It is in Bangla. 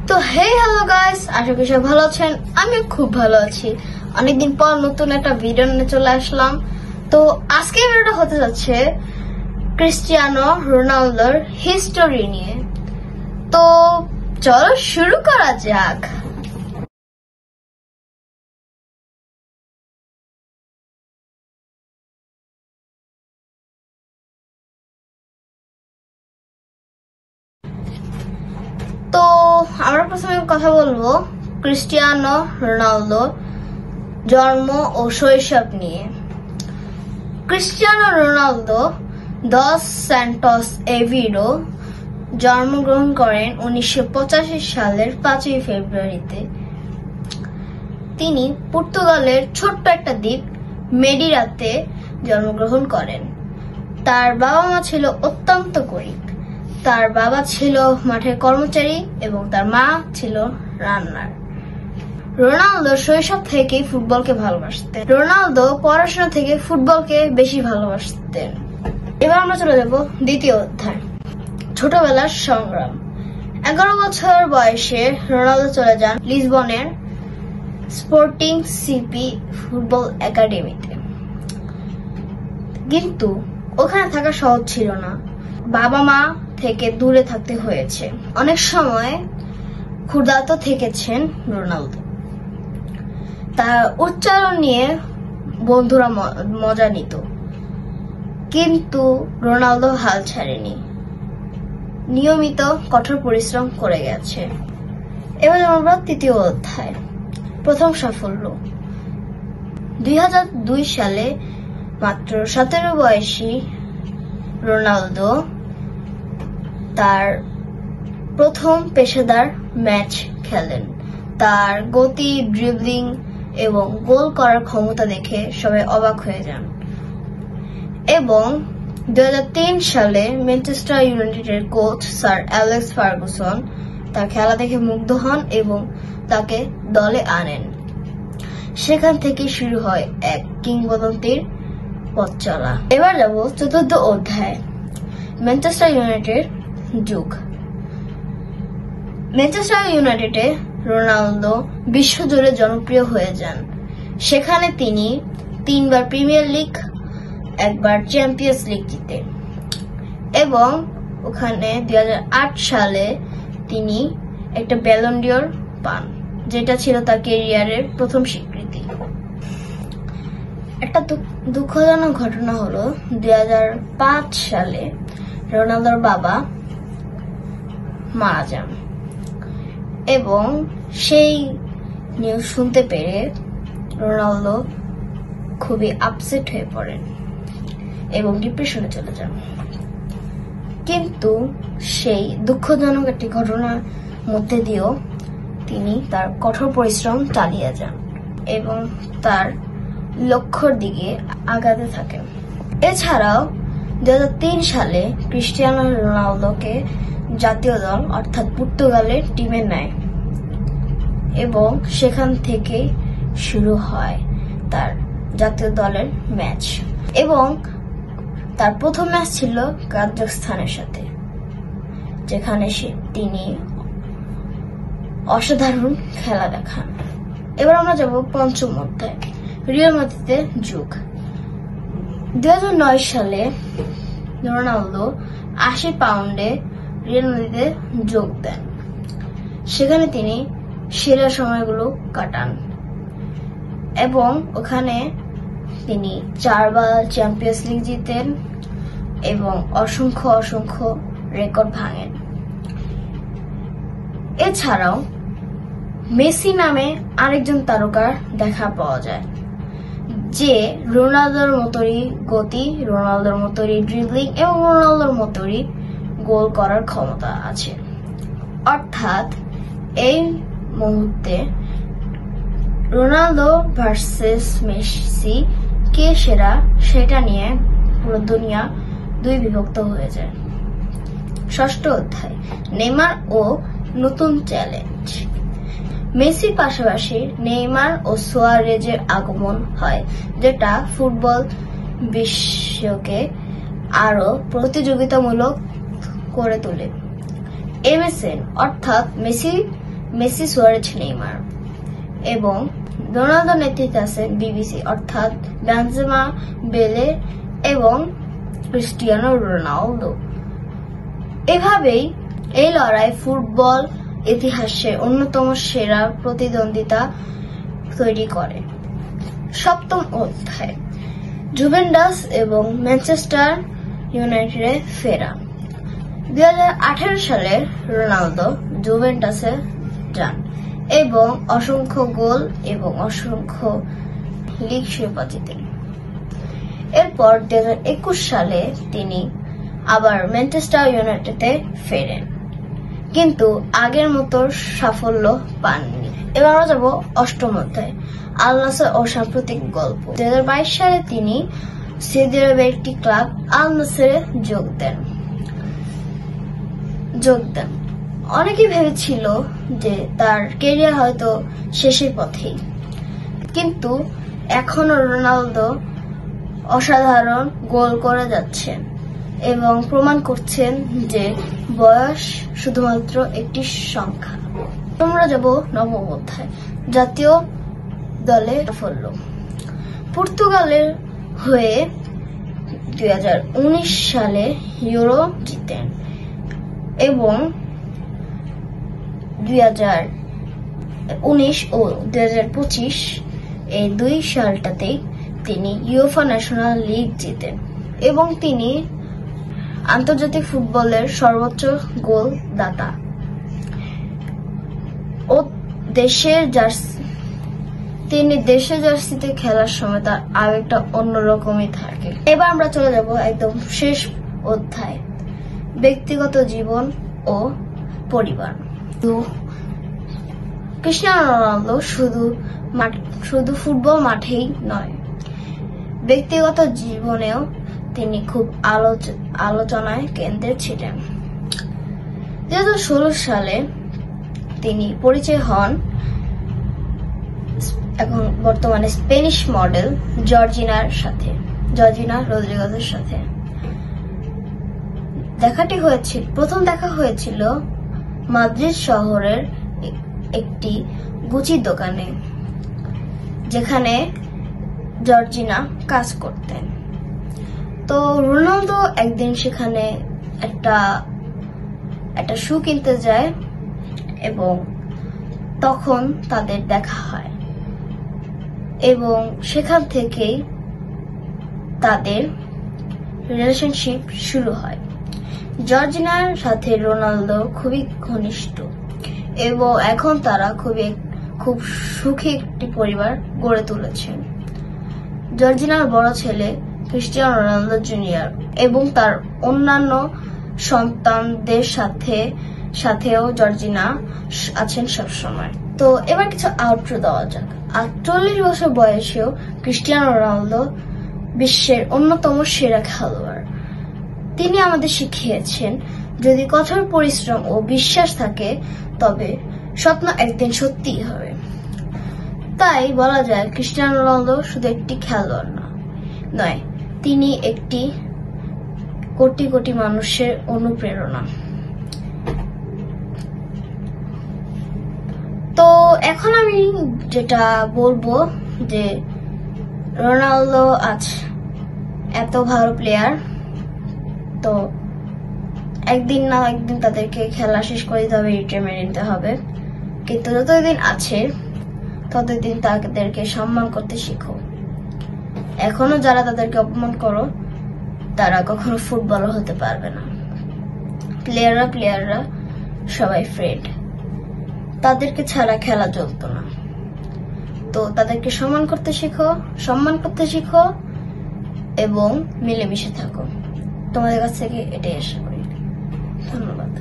তো হ্যালো গাইস, আশা করি সবাই ভালো আছেন। আমি খুব ভালো আছি। অনেকদিন পর নতুন একটা ভিডিও নিয়ে চলে আসলাম। তো আজকে ভিডিওটা হতে যাচ্ছে ক্রিস্টিয়ানো রোনালদোর হিস্টোরি নিয়ে। তো চলো শুরু করা যাক। তো আমরা প্রথমে কথা বলবো ক্রিস্টিয়ানো রোনালদো জন্ম ও শৈশব নিয়ে। ক্রিস্টিয়ানো রোনালদো দস স্যান্টোস এভিডো জন্মগ্রহণ করেন 1985 সালের 5 ফেব্রুয়ারিতে। তিনি পর্তুগালের ছোট্ট একটা দ্বীপ মেডিরাতে জন্মগ্রহণ করেন। তার বাবা মা ছিল অত্যন্ত গরিব। তার বাবা ছিল মাঠের কর্মচারী এবং তার মা ছিল রান্নার। রোনালদো শৈশব থেকেই ফুটবলকে ভালোবাসতেন। রোনালদো পড়াশোনা থেকে ফুটবলকে বেশি ভালোবাসতেন। এবার আমরা চলে যাব দ্বিতীয় অধ্যায়, ছোটবেলার সংগ্রাম। 11 বছর বয়সে রোনালদো চলে যান লিসবনের স্পোর্টিং সিপি ফুটবল একাডেমিতে। কিন্তু ওখানে থাকা সহজ ছিল না। বাবা মা থেকে দূরে থাকতে হয়েছে। অনেক সময় ক্ষুধার্ত থেকেছেন রোনালদো। তার উচ্চারণ নিয়ে বন্ধুরা মজা নিত, কিন্তু রোনালদো হাল ছাড়েনি। নিয়মিত কঠোর পরিশ্রম করে গেছে। এবার আমরা তৃতীয় অধ্যায়, প্রথম সাফল্য। 2002 সালে মাত্র 17 বয়সী রোনালদো তার প্রথম পেশাদার ম্যাচ খেলেন। তার গতি, ড্রিবলিং এবং গোল করার ক্ষমতা দেখে সবাই অবাক হয়ে যান। এবং 2003 সালে ম্যানচেস্টার ইউনাইটেডের কোচ স্যার অ্যালেক্স ফার্গুসন তার খেলা দেখে মুগ্ধ হন এবং তাকে দলে আনেন। সেখান থেকে শুরু হয় এক কিংবদন্তির পথ চলা। এবার যাব চতুর্থ অধ্যায়, ম্যানচেস্টার ইউনাইটেড যুগ। ম্যানচেস্টার ইউনাইটেডে রোনালদো বিশ্বজুড়ে জনপ্রিয় হয়ে যান। সেখানে তিনি 3বার প্রিমিয়ার লিগ, 1বার চ্যাম্পিয়ন্স লিগ জিতেন এবং ওখানে 2008 সালে তিনি একটা ব্যালন ডি'অর পান, যেটা ছিল তার ক্যারিয়ারের প্রথম স্বীকৃতি। একটা দুঃখজনক ঘটনা হলো 2005 সালে রোনালদোর বাবা মারা যান এবং সেই নিউজ শুনতে পেরে রোনালদো খুবই আপসেট হয়ে পড়েন এবং ডিপ্রেশনে চলে যান। কিন্তু সেই দুঃখজনক একটি ঘটনার মধ্যে দিয়েও তিনি তার কঠোর পরিশ্রম চালিয়ে যান এবং তার লক্ষ্যের দিকে আগাতে থাকেন। এছাড়াও 2003 সালে ক্রিস্টিয়ানো রোনালদোকে জাতীয় দল অর্থাৎ পর্তুগালের টিমে নেয় এবং সেখান থেকে শুরু হয় তার জাতীয় দলের ম্যাচ। এবং তার প্রথম ম্যাচ ছিল কাজাখস্তানের সাথে, যেখানে তিনি অসাধারণ খেলা দেখান। এবার আমরা যাব পঞ্চম অধ্যায়, রিয়াল মাদ্রিদের যুগ। 2009 সালে রোনালদো 80 পাউন্ডে রিয়াল মাদ্রিদে যোগ দেন। সেখানে তিনি সেরা সময়গুলো কাটান এবং ওখানে তিনি 4বার চ্যাম্পিয়ন্স লিগ জিতেন এবং অসংখ্য রেকর্ড ভাঙেন। এছাড়াও মেসি নামে আরেকজন তারকার দেখা পাওয়া যায়, যে রোনালদোর মতোই গতি, রোনালদোর মতোই ড্রিবলিং এবং রোনালদোর মতোই গোল করার ক্ষমতা আছে। অর্থাৎ এই মুহূর্তে রোনালদো ভার্সেস মেসি কে সেরা, সেটা নিয়ে পুরো দুনিয়া দুই বিভক্ত হয়ে যায়। ষষ্ঠ অধ্যায়, নেইমার ও নতুন চ্যালেঞ্জ। মেসির পাশাপাশি নেইমার ও সুয়ারেজের আগমন হয়, যেটা ফুটবল বিশ্বকে আরো প্রতিযোগিতামূলক করে তোলে। এমএসএন অর্থাৎ মেসি মেসি, সুয়ারেজ, নেইমার। এবং রোনালদোর নেতৃত্বে আছে বিবিসি, অর্থাৎ বেনজেমা, বেলে এবং ক্রিস্টিয়ানো রোনালদো। এভাবেই এই লড়াই ফুটবল ইতিহাসে অন্যতম সেরা প্রতিদ্বন্দ্বিতা তৈরি করে। সপ্তম অধ্যায়, জুভেন্টাস এবং ম্যানচেস্টার ইউনাইটেডে ফেরা। 2018 সালে রোনালদো জুভেন্টাসে যান এবং অসংখ্য গোল এবং অসংখ্য লিগ শিরোপা জিতেন। এরপর 2021 সালে তিনি আবার ম্যানচেস্টার ইউনাইটেডে ফেরেন, কিন্তু আগের মতো সাফল্য পাননি। এবার আমরা যাব অষ্টম অধ্যায়, আল নাসর ও সাম্প্রতিক গল্প। 2022 সালে তিনি সৌদি আরবের একটি ক্লাব আল নাসরে যোগ দেন। অনেকেই ভেবেছিল যে তার ক্যারিয়ার হয়তো শেষের পথেই, কিন্তু এখনো রোনালদো অসাধারণ গোল করে যাচ্ছেন এবং প্রমাণ করছেন যে বয়স শুধুমাত্র একটি সংখ্যা। আমরা যাব নবম অধ্যায়, জাতীয় দলে সাফল্য। পর্তুগালের হয়ে 2019 সালে ইউরো জিতেন এবং 2019 ও 2025 এই 2 সালটাতেই তিনি ইউএফা ন্যাশনাল লিগ জিতেন এবং তিনি আন্তর্জাতিক ফুটবলের সর্বোচ্চ গোলদাতা। তিনি দেশের জার্সিতে খেলার সময় তার আবেগটা অন্যরকমই থাকে। এবার আমরা চলে যাব একদম শেষ অধ্যায়, ব্যক্তিগত জীবন ও পরিবার। ক্রিস্টিয়ানো রোনালদো শুধু ফুটবল মাঠেই নয়, ব্যক্তিগত জীবনেও তিনি খুব আলোচনায় কেন্দ্রে ছিলেন। 2016 সালে তিনি পরিচয় হন এখন বর্তমানে স্প্যানিশ মডেল জর্জিনা রদ্রিগেজের সাথে। প্রথম দেখা হয়েছিল মাদ্রিদ শহরের একটি গুচি দোকানে, যেখানে জর্জিনা কাজ করতেন। তো রোনালদো একদিন সেখানে একটা শু কিনতে যায় এবং তখন তাদের দেখা হয় এবং সেখান থেকেই তাদের রিলেশনশিপ শুরু হয়। জর্জিনার সাথে রোনালদো খুবই ঘনিষ্ঠ এবং এখন তারা খুব সুখী একটি পরিবার গড়ে তুলেছেন। জর্জিনার বড় ছেলে ক্রিস্টিয়ানো রোনালদো জুনিয়র এবং তার অন্যান্য সন্তানদের সাথেও জর্জিনা আছেন সবসময়। তো এবার কিছু আউটরো দেওয়া যাক। 48 বছর বয়সেও ক্রিস্টিয়ানো রোনালদো বিশ্বের অন্যতম সেরা খেলোয়াড়। তিনি আমাদের শিখিয়েছেন, যদি কঠোর পরিশ্রম ও বিশ্বাস থাকে তবে স্বপ্ন একদিন সত্যিই হবে। তাই বলা যায় ক্রিস্টিয়ানো রোনালদো শুধু একটি খেলোয়াড় নয়, তিনি একটি কোটি কোটি মানুষের অনুপ্রেরণা। তো এখন আমি যেটা বলবো যে রোনালদো আজ এত ভালো প্লেয়ার, তো একদিন না একদিন তাদেরকে খেলা শেষ করে দিতে হবে, রিটায়ারমেন্ট নিতে হবে। কিন্তু যতদিন আছে ততদিন তাদেরকে সম্মান করতে শিখো। এখনো যারা তাদেরকে অপমান করো তারা কখনো ফুটবলার হতে পারবে না। প্লেয়াররা সবাই ফ্রেন্ড, তাদেরকে ছাড়া খেলা চলতো না। তো তাদেরকে সম্মান করতে শিখো এবং মিলেমিশে থাকো। তোমাদের কাছ থেকে এটাই আশা করি। ধন্যবাদ।